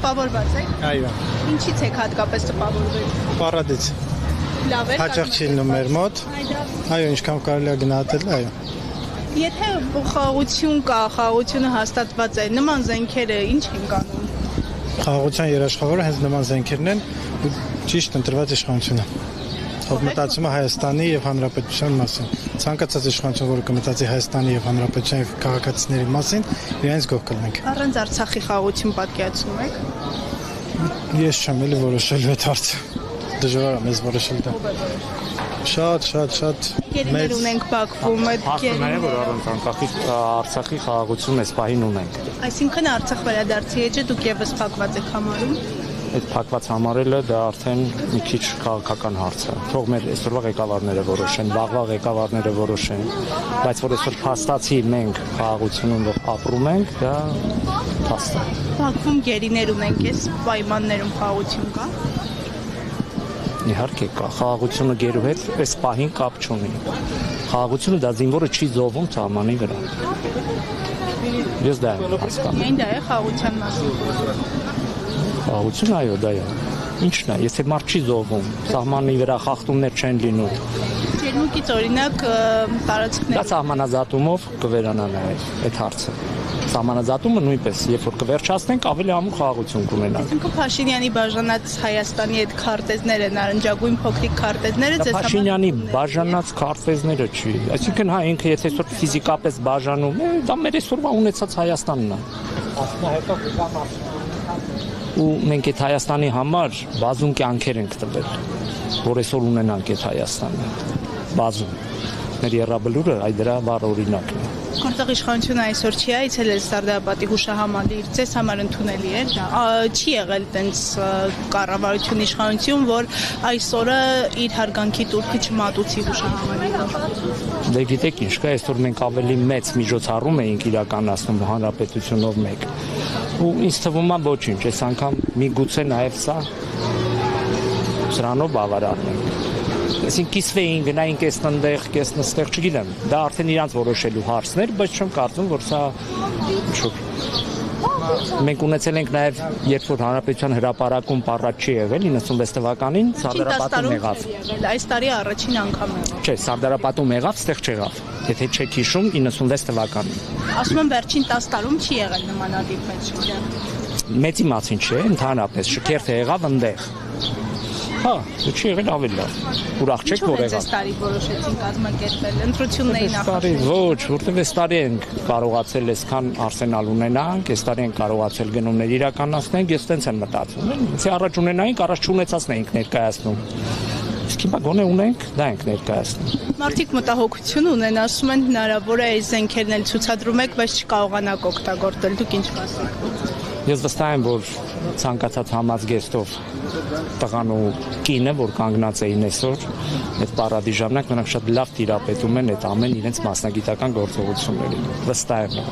Տպավորված եք։ Այո։ Ինչից եք հատկապես տպավորվել։ Պարադից։ Լավ է։ Հաճախ չի լինում մեր մոտ։ Այո, ինչքան կարելի է գնահատել, այո։ Եթե խաղաղություն կա, խաղաղությունը հաստատված է, նման զենքերը ինչ են կանում։ Խաղաղության երաշխավորը հենց նման զենքերն են ու ճիշտ ընտրված իշխանությունը։ Ով մտածում է Հայաստանի եւ Հանրապետության մասին։ Ցանկացած իշխանություն, որը կմտածի Հայաստանի եւ Հանրապետության եւ քաղաքացիների մասին, իրենց գող կլինենք։ Առանց Արցախի խաղաղություն պատկերացնում եք։ Ես չեմ էլի որոշելու այդ հարցը։ Դժվար է մեզ որոշել դա։ Շատ Գերիներ ունենք Բաքվում, այդ Հասկանալի է, որ առանց Արցախի խաղաղություն էս պահին ունենք։ Այսինքն Արցախ վերադարձի էջը դուք եւս փակված եք համարում։ Այդ փակված համարելը դա արդեն մի քիչ քաղաքական հարց է։ Թող մեր այսօրվա ղեկավարները որոշեն, վաղվա ղեկավարները որոշեն, բայց որ այսօր փաստացի մենք խաղաղությունում ապրում ենք, դա փաստ է։ Բաքվում գերիներ ունենք, այս պայմաններում խաղաղություն կա։ Իհարկե կա, խաղաղությունը գերու հետ այս պահին կապ չունի։ Խաղաղությունը դա զինվորը չի զոհվում սահմանի վրա։ Ես դա եմ հասկանում։ Միայն դա է խաղաղության մասին։ Խաղաղություն այո, դա է։ Ինչն է, եթե մարդ չի զոհվում, սահմանի վրա խախտումներ չեն լինում։ Ջերմուկից օրինակ տարածքներ։ Դա սահմանազատումով կվերանա նաև այդ հարցը։ Սահմանազատումը նույնպես, երբ որ կվերջացնենք, ավելի ամուր խաղաղություն կունենանք։ Ինքը Փաշինյանի բաժանած Հայաստանի այդ քարտեզները, նարնջագույն փոքրիկ քարտեզները Դա Փաշինյանի բաժանած քարտեզները չի։ Այսինքն հա ինքը եթե այսօր ֆիզիկապես բաժանում է, դա մեր այսօրվա ունեցած Հայաստանն է։ Ու մենք այդ Հայաստանի համար բազում կյանքեր ենք տվել, որ այսօր ունենանք այդ Հայաստանը։ Բազում։ Մեր եռաբլուրը այդ դրա վառ օրինակն է։ Որտեղ իշխանությունը այսօր չի այցելել Սարդարապետի հուշահամալիր, ձեզ համար ընդունելի է դա։ Չի եղել տենց կառավարություն իշխանություն, որ այսօրը իր հարգանքի տուրքը չմատուցի հուշահամալիրը։ Դե գիտեք ինչ կա, այսօր մենք ավելի մեծ միջոցառում էինք իրականացնում հանրապետությունով մեկ։ Ու ինձ թվում է ոչինչ, այս անգամ միգուցե նաև սա սրանով բավարարն է։ Այսինքն կիսվեին, գնայինք այստեղ, այստեղ, չգիտեմ, դա արդեն իրանց որոշելու հարցներ, բայց չեմ կարծում, որ սա մենք ունեցել ենք նաև, երբ որ հանրապետության հրապարակում պառատ չի եղել 96 թվականին, Սարդարապատում եղավ։ Այս տարի առաջին անգամ է։ Չէ, Սարդարապատում եղավ, ստեղ չեղավ։ Եթե չեք հիշում 96 թվականին։ Ասում եմ վերջին 10 տարում չի եղել նմանատիպ մեծ։ Մեծի մասին չէ, ընդհանրապես շքերթը եղավ այնտեղ։ Հա, չի եղել ավելի լավ։ Ուրախ չեք որ եղավ։ Այս տարի որոշեցին կազմակերպել ընտրությունների նախաշեմը։ Ոչ, որտեղ այս տարի ենք կարողացել այսքան արսենալ ունենանք, այս տարի ենք կարողացել գնումներ իրականացնենք, ես տենց եմ մտածում։ Եթե առաջ ունենայինք, առաջ չունեցածն էինք ներկայացնում։ Իսկ հիմա գոնե ունենք, դա ենք ներկայացնում։ Մարդիկ մտահոգություն ունեն, ասում են հնարավոր է այս զենքերն էլ ցուցադրում եք, բայց չկարողանաք օգտագործել։ Դուք ինչ կասեք։ Ես վստահ եմ, որ ցանկացած համազգեստով տղան ու կինը, որ կանգնած էին այսօր այդ պարադի ժամանակ, նրանք շատ լավ տիրապետում են այդ ամեն իրենց մասնագիտական գործողություններին։ Վստահ եմ։